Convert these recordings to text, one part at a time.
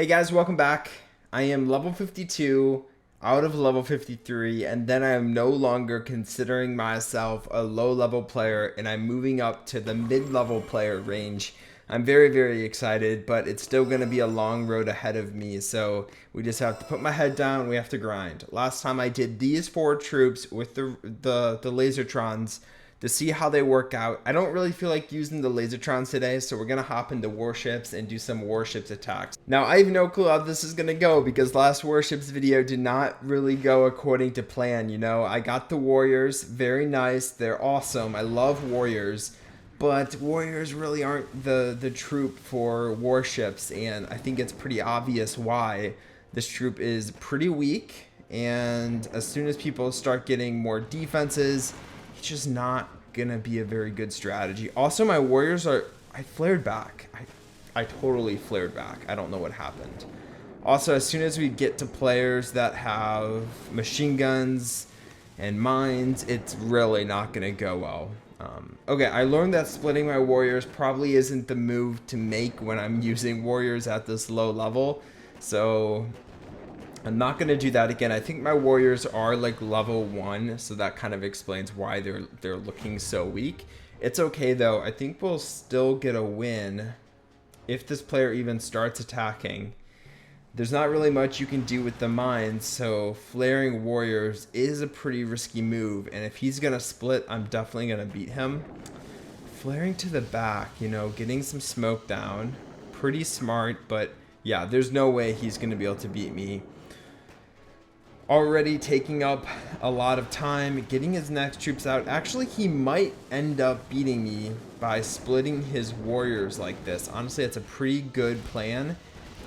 Hey guys, welcome back. I am level 52 out of level 53, and then I am no longer considering myself a low level player, and I'm moving up to the mid-level player range. I'm very excited, but it's still going to be a long road ahead of me, so we just have to put my head down. We have to grind. Last time I did these 4 troops with the lasertrons to see how they work out. I don't really feel like using the lasertrons today, so we're gonna hop into warships and do some warships attacks. Now I have no clue how this is gonna go because last warships video did not really go according to plan. You know, I got the warriors, very nice, they're awesome. I love warriors, but warriors really aren't the troop for warships, and I think it's pretty obvious why. This troop is pretty weak, and as soon as people start getting more defenses, it's just not gonna be a very good strategy. Also, my warriors are... I flared back. I totally flared back. I don't know what happened. Also, as soon as we get to players that have machine guns and mines, it's really not gonna go well. Okay, I learned that splitting my warriors probably isn't the move to make when I'm using warriors at this low level. So I'm not going to do that again. I think my warriors are like level 1, so that kind of explains why they're looking so weak. It's okay though. I think we'll still get a win if this player even starts attacking. There's not really much you can do with the mines, so flaring warriors is a pretty risky move, and if he's going to split, I'm definitely going to beat him. Flaring to the back, you know, getting some smoke down. Pretty smart, but yeah, there's no way he's going to be able to beat me. Already taking up a lot of time, getting his next troops out. Actually, he might end up beating me by splitting his warriors like this. Honestly, it's a pretty good plan,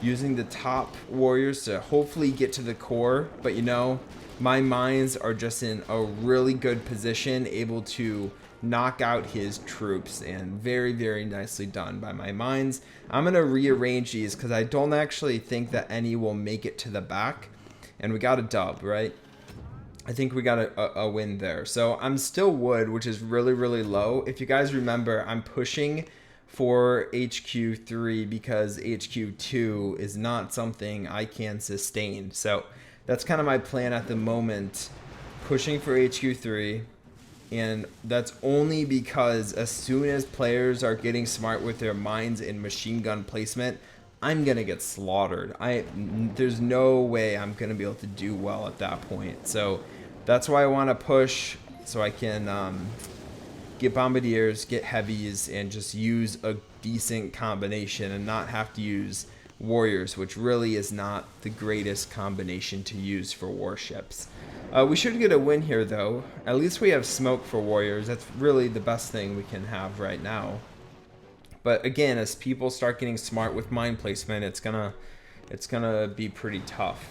using the top warriors to hopefully get to the core. But you know, my mines are just in a really good position, able to knock out his troops, and very nicely done by my mines. I'm gonna rearrange these because I don't actually think that any will make it to the back. And we got a dub, right? I think we got a win there. So I'm still wood, which is really low. If you guys remember, I'm pushing for HQ3 because HQ2 is not something I can sustain. So that's kind of my plan at the moment, pushing for HQ3. And that's only because as soon as players are getting smart with their mines and machine gun placement, I'm gonna get slaughtered. There's no way I'm gonna be able to do well at that point. So that's why I want to push, so I can get bombardiers, get heavies, and just use a decent combination and not have to use warriors, which really is not the greatest combination to use for warships. We should get a win here though. At least we have smoke for warriors. That's really the best thing we can have right now. But again, as people start getting smart with mine placement, it's gonna be pretty tough.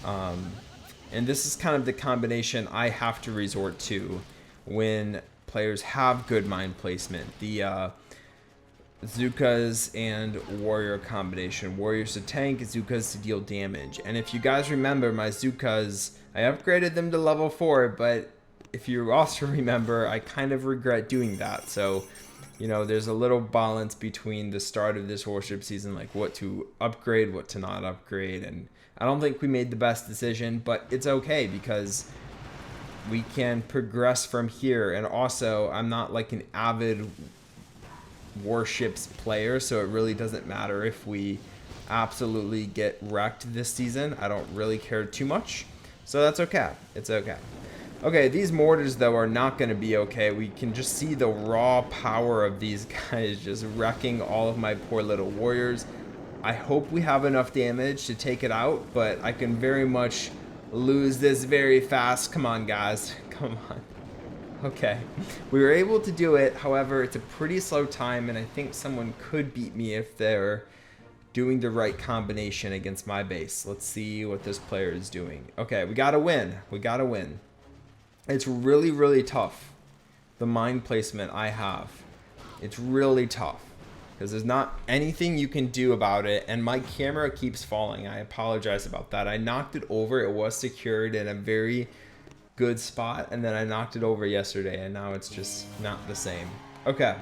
And this is kind of the combination I have to resort to when players have good mine placement. The zookas and warrior combination. Warriors to tank, zookas to deal damage. And if you guys remember, my zookas, I upgraded them to level 4, but if you also remember, I kind of regret doing that. So, you know, there's a little balance between the start of this warship season, like what to upgrade, what to not upgrade, and I don't think we made the best decision, but it's okay because we can progress from here. And also, I'm not like an avid warships player, so it really doesn't matter if we absolutely get wrecked this season. I don't really care too much, so that's okay. It's okay. Okay, these mortars, though, are not going to be okay. We can just see the raw power of these guys just wrecking all of my poor little warriors. I hope we have enough damage to take it out, but I can very much lose this very fast. Come on, guys. Come on. Okay. We were able to do it. However, it's a pretty slow time, and I think someone could beat me if they're doing the right combination against my base. Let's see what this player is doing. Okay, we got to win. We got to win. It's really tough, the mine placement I have. It's really tough because there's not anything you can do about it, and my camera keeps falling. I apologize about that. I knocked it over. It was secured in a very good spot, and then I knocked it over yesterday, and now it's just not the same. Okay.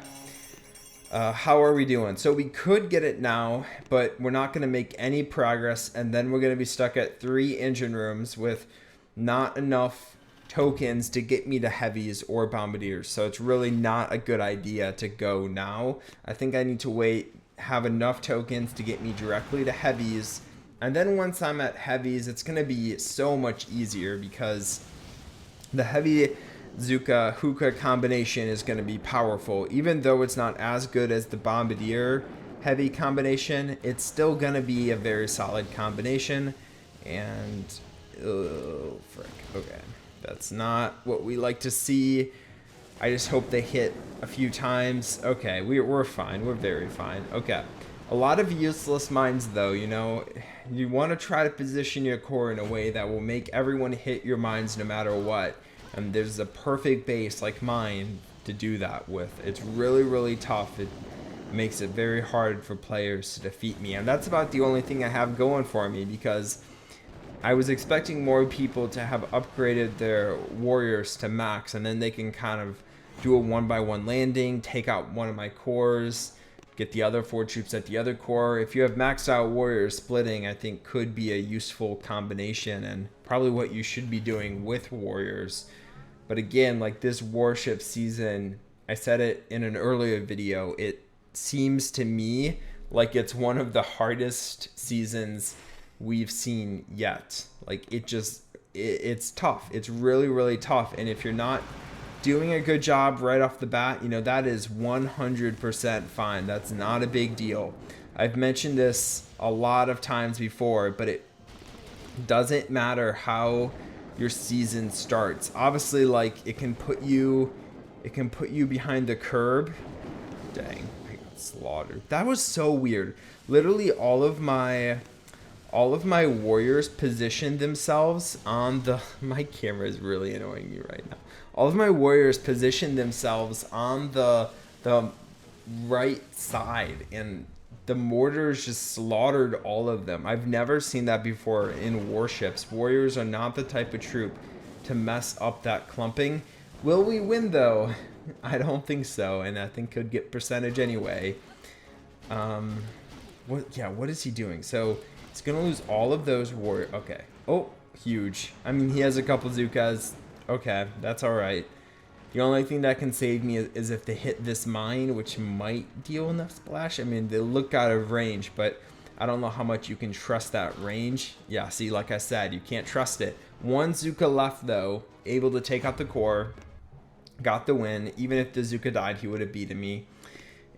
How are we doing? So we could get it now, but we're not going to make any progress, and then we're going to be stuck at 3 engine rooms with not enough tokens to get me to heavies or bombardiers. So it's really not a good idea to go now. I think I need to wait, have enough tokens to get me directly to heavies, and then once I'm at heavies, it's going to be so much easier because the heavy zooka hookah combination is going to be powerful. Even though it's not as good as the bombardier heavy combination, it's still going to be a very solid combination. And oh frick, okay, that's not what we like to see. I just hope they hit a few times. Okay, we're fine, we're very fine. Okay, a lot of useless mines though, you know. You want to try to position your core in a way that will make everyone hit your mines no matter what. And there's a perfect base like mine to do that with. It's really, really tough. It makes it very hard for players to defeat me. And that's about the only thing I have going for me, because I was expecting more people to have upgraded their warriors to max, and then they can kind of do a 1-by-1 landing, take out one of my cores, get the other 4 troops at the other core. If you have maxed out warriors, splitting I think could be a useful combination, and probably what you should be doing with warriors. But again, like this warship season, I said it in an earlier video, it seems to me like it's one of the hardest seasons we've seen yet. Like it's tough. It's really, really tough. And if you're not doing a good job right off the bat, you know, that is 100% fine. That's not a big deal. I've mentioned this a lot of times before, but it doesn't matter how your season starts. Obviously, like it can put you behind the curb. Dang, I got slaughtered. That was so weird. Literally all of my warriors positioned themselves on the my camera is really annoying me right now. All of my warriors positioned themselves on the right side, and the mortars just slaughtered all of them. I've never seen that before in warships. Warriors are not the type of troop to mess up that clumping. Will we win though? I don't think so, and I think could get percentage anyway. What is he doing? So he's gonna lose all of those warriors. Okay. Oh, huge. I mean, he has a couple zookas. Okay, that's all right. The only thing that can save me is if they hit this mine, which might deal enough splash. I mean, they look out of range, but I don't know how much you can trust that range. Yeah, see, like I said, you can't trust it. 1 zooka left, though, able to take out the core. Got the win. Even if the zooka died, he would have beaten me.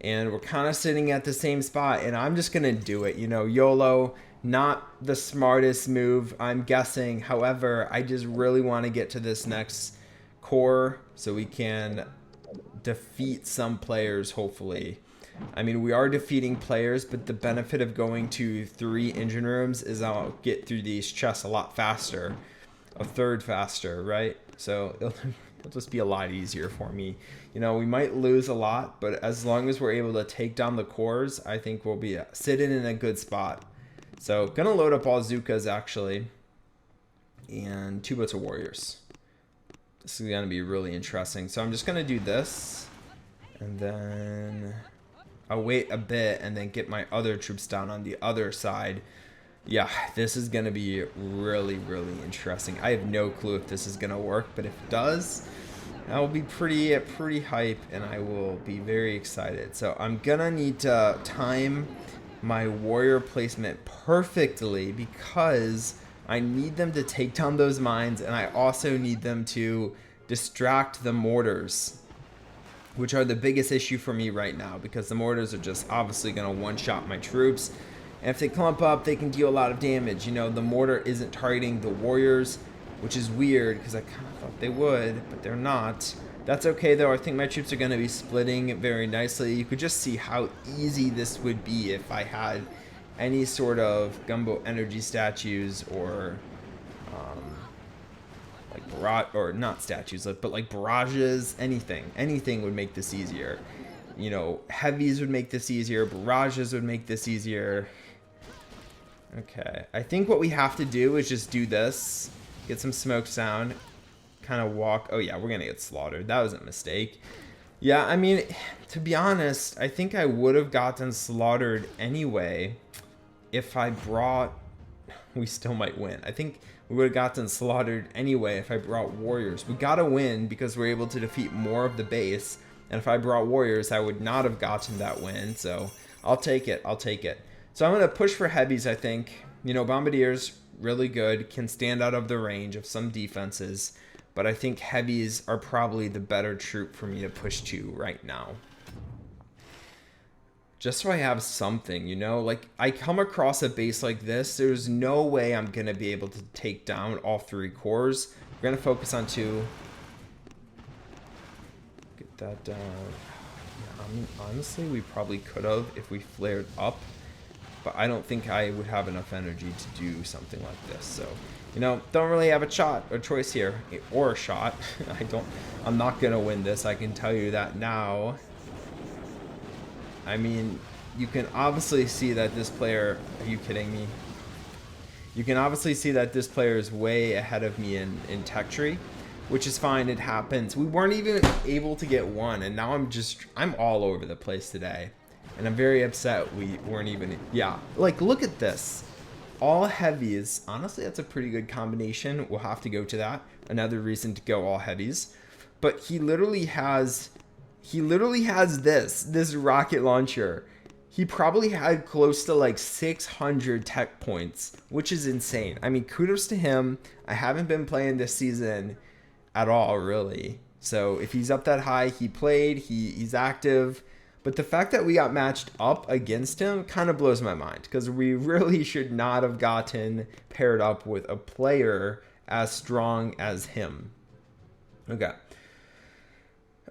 And we're kind of sitting at the same spot, and I'm just going to do it. You know, YOLO, not the smartest move, I'm guessing. However, I just really want to get to this next core so we can defeat some players, hopefully. I mean, we are defeating players, but the benefit of going to 3 engine rooms is I'll get through these chests a lot faster, a third faster, right? So it'll just be a lot easier for me. You know, we might lose a lot, but as long as we're able to take down the cores, I think we'll be sitting in a good spot. So gonna load up all zookas actually, and 2 boats of warriors. This is gonna be really interesting. So I'm just gonna do this, and then I'll wait a bit and then get my other troops down on the other side. Yeah, this is gonna be really, really interesting. I have no clue if this is gonna work, but if it does, I will be pretty hype, and I will be very excited. So I'm gonna need to time my warrior placement perfectly, because I need them to take down those mines, and I also need them to distract the mortars, which are the biggest issue for me right now, because the mortars are just obviously going to one-shot my troops. And if they clump up, they can deal a lot of damage. You know, the mortar isn't targeting the warriors, which is weird, because I kind of thought they would, but they're not. That's okay, though. I think my troops are going to be splitting very nicely. You could just see how easy this would be if I had any sort of gumbo energy statues, or like barrage, or not statues, but like barrages. Anything would make this easier. You know, heavies would make this easier, barrages would make this easier. Okay, I think what we have to do is just do this, get some smoke sound, kind of walk. Oh yeah, we're gonna get slaughtered. That was a mistake. Yeah, I mean, to be honest, I think I would have gotten slaughtered anyway if I brought... We still might win. I think we would have gotten slaughtered anyway if I brought warriors. We gotta win because we're able to defeat more of the base. And if I brought warriors, I would not have gotten that win. So I'll take it. I'll take it. So I'm going to push for heavies, I think. You know, Bombardiers, really good. Can stand out of the range of some defenses. But I think heavies are probably the better troop for me to push to right now. Just so I have something, you know? Like, I come across a base like this, there's no way I'm going to be able to take down all 3 cores. We're going to focus on 2. Get that down. Yeah, I mean, honestly, we probably could have if we flared up. But I don't think I would have enough energy to do something like this. So, you know, don't really have a choice here. Or a shot. I'm not going to win this. I can tell you that now. I mean, you can obviously see that this player... Are you kidding me? You can obviously see that this player is way ahead of me in tech tree, which is fine. It happens. We weren't even able to get 1, and now I'm all over the place today. And I'm very upset we weren't even... Yeah, like, look at this. All heavies. Honestly, that's a pretty good combination. We'll have to go to that. Another reason to go all heavies. But he literally has this rocket launcher. He probably had close to like 600 tech points, which is insane. I mean, kudos to him. I haven't been playing this season at all, really. So if he's up that high, he played, he's active. But the fact that we got matched up against him kind of blows my mind, because we really should not have gotten paired up with a player as strong as him. Okay.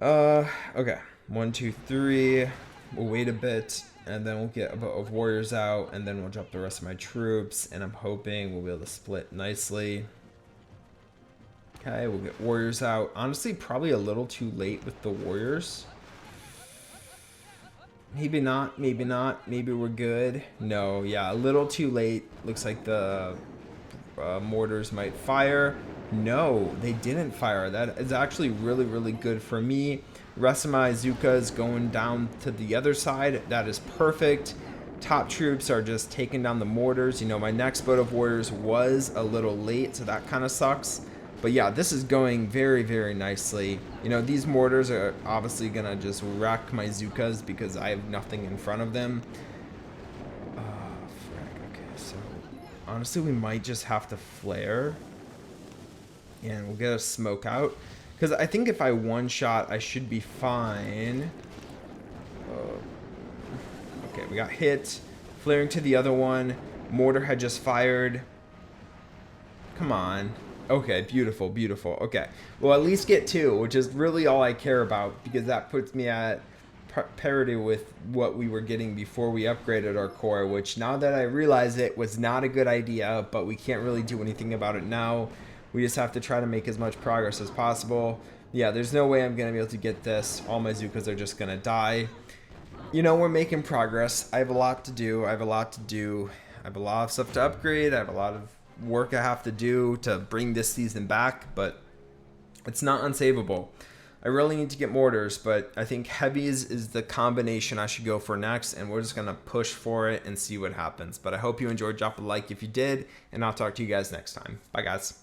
Okay. 1, 2, 3. We'll wait a bit, and then we'll get a bit of warriors out, and then we'll drop the rest of my troops, and I'm hoping we'll be able to split nicely. Okay, we'll get warriors out. Honestly, probably a little too late with the warriors. Maybe not, maybe not. Maybe we're good. No, yeah, a little too late. Looks like the mortars might fire. No, they didn't fire. That is actually really, really good for me. Rest of my zookas going down to the other side. That is perfect. Top troops are just taking down the mortars. You know, my next boat of warriors was a little late, so that kind of sucks. But yeah, this is going very, very nicely. You know, these mortars are obviously going to just wreck my zookas because I have nothing in front of them. Okay, so honestly, we might just have to flare. And we'll get a smoke out. Because I think if I one-shot, I should be fine. Okay, we got hit. Flaring to the other one. Mortar had just fired. Come on. Okay, beautiful, beautiful. Okay, well, at least get 2, which is really all I care about, because that puts me at parity with what we were getting before we upgraded our core, which now that I realize it was not a good idea, but we can't really do anything about it now. We just have to try to make as much progress as possible. Yeah, there's no way I'm going to be able to get this. All my zookas are just going to die. You know, we're making progress. I have a lot to do. I have a lot of stuff to upgrade. I have a lot of work I have to do to bring this season back, but it's not unsavable. I really need to get mortars, but I think heavies is the combination I should go for next, and we're just going to push for it and see what happens. But I hope you enjoyed. Drop a like if you did, and I'll talk to you guys next time. Bye, guys.